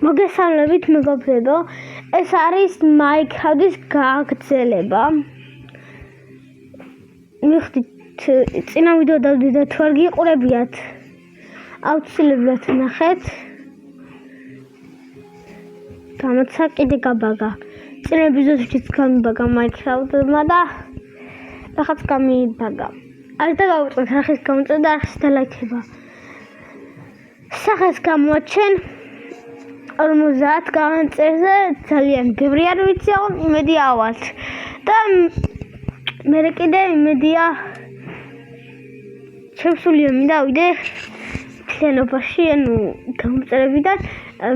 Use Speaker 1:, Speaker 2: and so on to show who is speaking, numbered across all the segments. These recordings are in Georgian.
Speaker 1: მოგესალმებით მეგობრებო, ეს არის Minecraft-ის გაგრძელება. მივხვდით წინა ვიდეო დავდიდათ თუ არ გიყურებიათ. აუცილებლად ნახეთ. გამოცა კიდე გაბაგა. წინა ეპიზოდშიც გამიბაგა Minecraft-მა და ახაც გამიბაგა. არ დაგავიწყოთ არხის გამოწვევა და არხის დალაიქება. სახეს გამოაჩენ 50 გამანწერზე ძალიან ბევრი არ ვიცი აღარ იმედი ავალთ და მე კიდე იმედია შემსულია მინდა თლიანობაში ანუ გამწერებიდან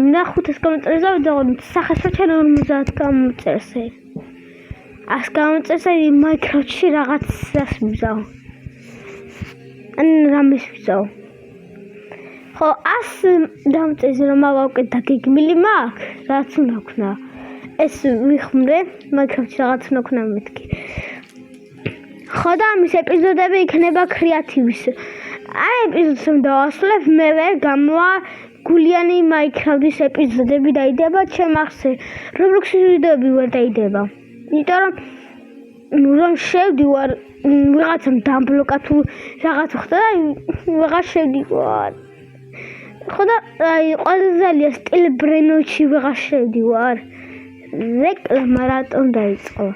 Speaker 1: მინდა 500 გამანწერზე ვიდეო სახეს ვაჩენ 50 გამანწერზე 100 გამანწერზე Minecraft-ში რაღაცას ვიზავ ან რამეს ვიზავ ხო 100 დამწეზე რომ ავავკეთ და გიგმილი მაქვს რაც უნდა ქნა ეს ვიხმრე Minecraft-ში რაღაც უნდა ქნა მეთქი ხო და ამის ეპიზოდები იქნება კრეატივის აი ეპიზოდს რომ დავასრულებ მე გამოვა გულიანი Minecraft-ის ეპიზოდები დაიდება ჩემ ახსე Roblox-ის ვიდეოები ვერ დაიდება იმიტომ რომ შევდივარ ვიღაცამ დამბლოკა თუ რაღაც ხდა და ვეღარ შევდივარ ხო და აი ყველაზე ძალიან სტილ ბრენოში ვეღარ შევდივარ რეკლამა რატომ დაიწყო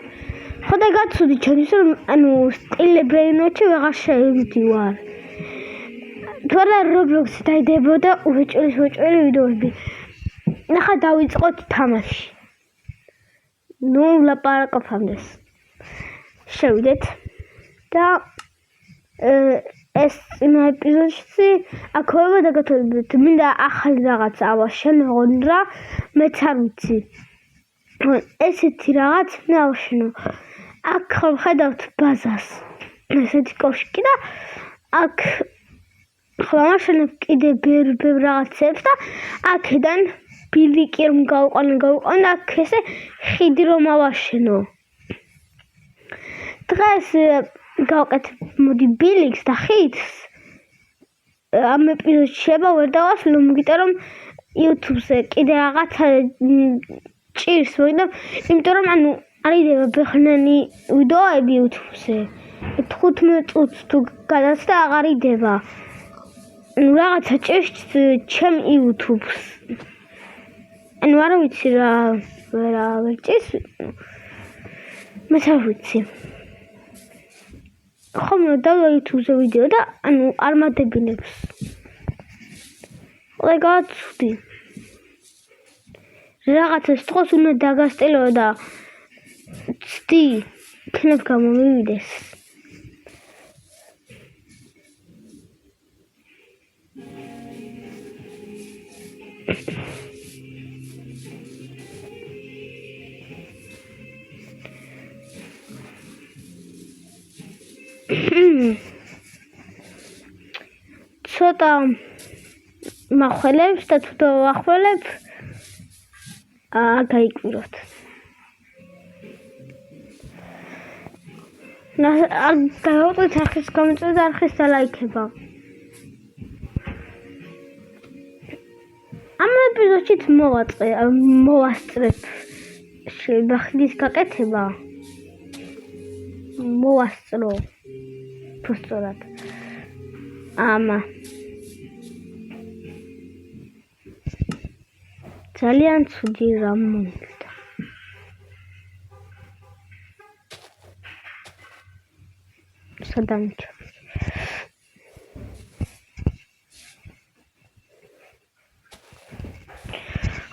Speaker 1: ხო და გაცუდი ჩემს რომ ანუ სტილ ბრენოში ვეღარ შევდივარ თუ არა Roblox-ი დაიდებოდა უეჭველი ვიდეოები ნახა დავიწყოთ თამაში ნუ ლაპარაკობდეს შევიდეთ და ეს იმ ეპიზოდში აქოება დაგათვალიერეთ მინდა ახალი რაღაც ავაშენო რა მეც არ ვიცი ესეთი რაღაც მე ავაშენო აქ ხედავთ ბაზას ესეთი კოშკი და აქ ხმაშენებ კიდე ბევრი რაღაცებს და აქედან ბილიკი რომ გავყვან და აქ ესე ხიდი რომ ავაშენო დღეს გავაკეთე მოდი ბილიქს და ხიდს ამ ეპიზოდში შეება ვერ დავასრულო მოგიტა რომ YouTube-ზე კიდე რაღაცა ჭირს მოიდა იმიტომ რომ ანუ არიდება ბეხნანი ვიდეოები YouTube-ზე 15 წუთს თუ გადაცდა აღარ იდება რაღაცა ჭირს ჩემ YouTube-ს ანუ არ ვიცი რა ვერ ჭირს მე არ ვიცი ხომ დავდა YouTube-ზე ვიდეო და ანუ არ მადებინებს. ლეგაცდი. რაღაცას თქოს უნდა დაგასტილო და ცდი ქნებ გამომივიდეს. ცოტა მახველებს და თუ დავახველებ გაიკვიროთ გავუწევთ არხის გამოწვევა და არხის დალაიქება ამ ეპიზოდშიც მოვასწრებ შეიძლება ხიდის გაკეთება მოვასწრო ფოსტურად ამა ძალიან ცუდი რამ მომხდა სადამჭა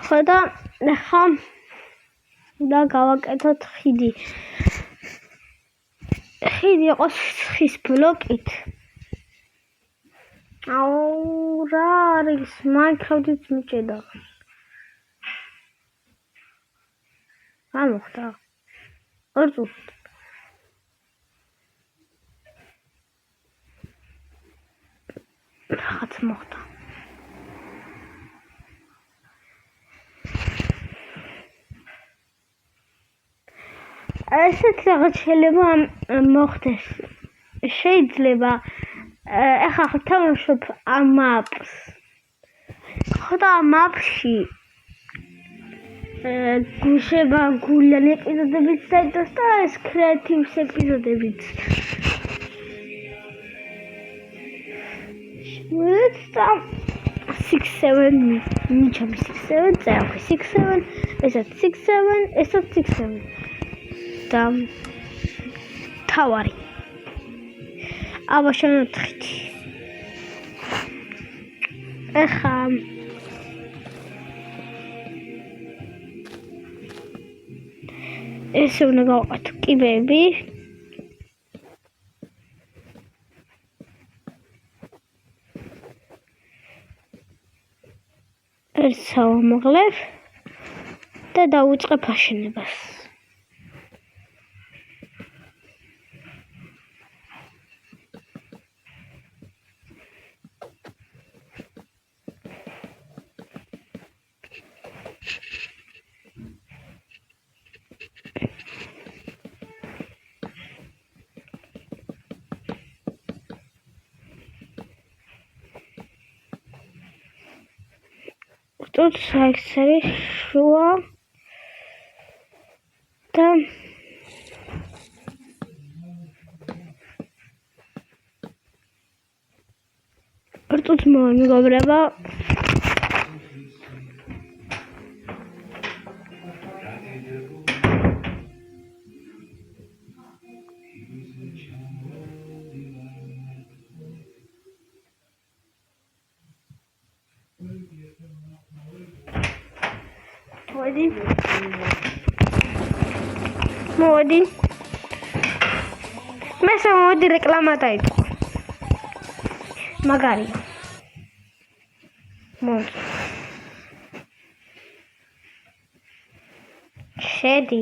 Speaker 1: ხოდა ახლა და გავაკეთოთ ხიდი იყოს ხის ბლოკით აუ რა არის Minecraft-იც მიჭედა რა მოხდა ორ წუთი რაღაც მოხდა ესეც რაღაც შეიძლება მოხდეს შეიძლება ახლა თამაშობ ამ maps ხო და map-ში გუშება გულიან ეპიზოდებიც დაიწყოს და ეს კრეატივის ეპიზოდებიც. და 6-7 ნიჩამი 6-7 წერავ 6-7 ესაც 6-7 ესაც 6-7 და თავარი აბა შემოთხით ეხა ესე უნდა გავყოთ კიბეები ერთ სავამაღლებ და დავუწყებ აშენებას. Тут საქსერი შუა და რტუც მოგობრება მოდი მესა მოდი რეკლამა დაიწყო მაგარია მოდი შედი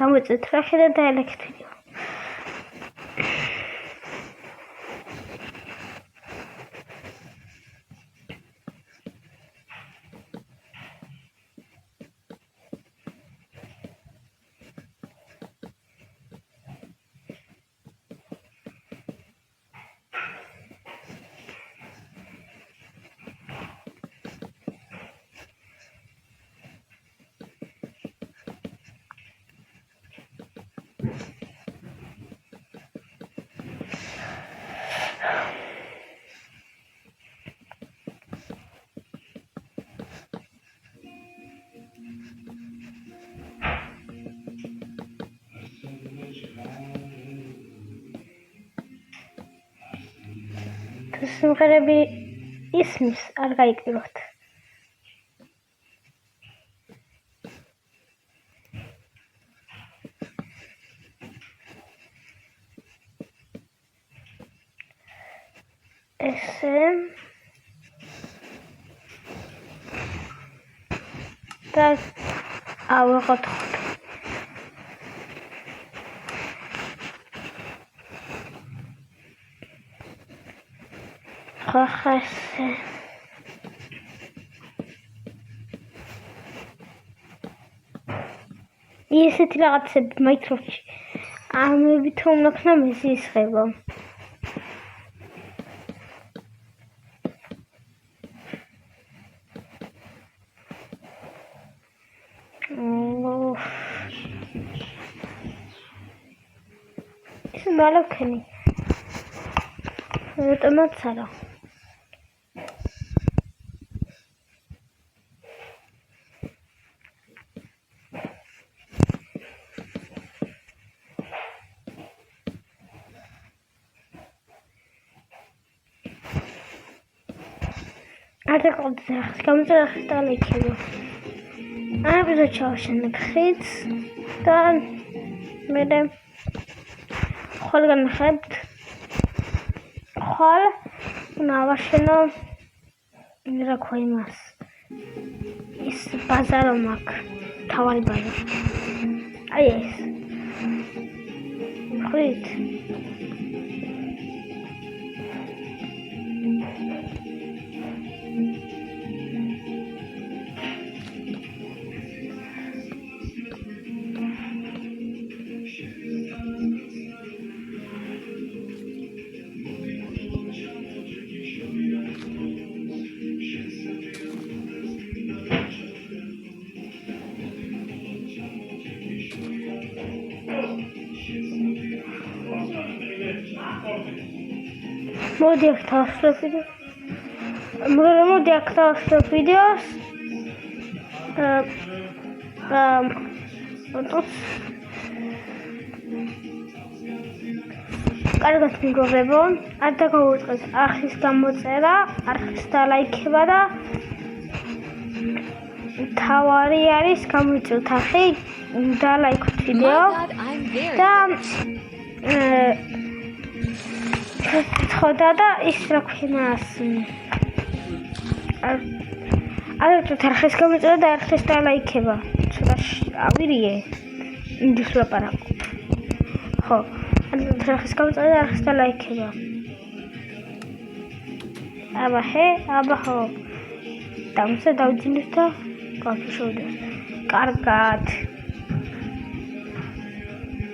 Speaker 1: გამოწეთ რა შედა დაელექტრიო სიმღერები ისმის არ გაიკრიბოთ ესე და ავიღოთ ხახასე ისეთი რაღაცები მაინკრაფტში ამებით რომ ნახნა მესისხება ის მალოქენი ავტომატს არა Arda kalacak. Kamera hastane içiyor. Abi de çalışanlık hit. Dan böyle خالقنا خبت خال ونعرفنا نراكوي ماس اس بازارو ماك تاوالي بازار ايس خريط მოდი აქ დავსვევ ვიდეოს. მოდი აქ დავსვევ ვიდეოს. კარგად მეგობრებო, არ დაგაუწყეთ არხის გამოწერა, არხის დალაიქება და თავარი არის გამოიწვიოთ არხი, დალაიქოთ ვიდეო და ხოდა და ის რა ქვენას არათუ არხის გამოწერა და არხის დალაიქება ცოტა ავირიე ინდის ლაპარაკობ ხო არხის გამოწერა და არხის დალაიქება აბა ხო დამსა დავძინოთ და გავშოვდეს კარგად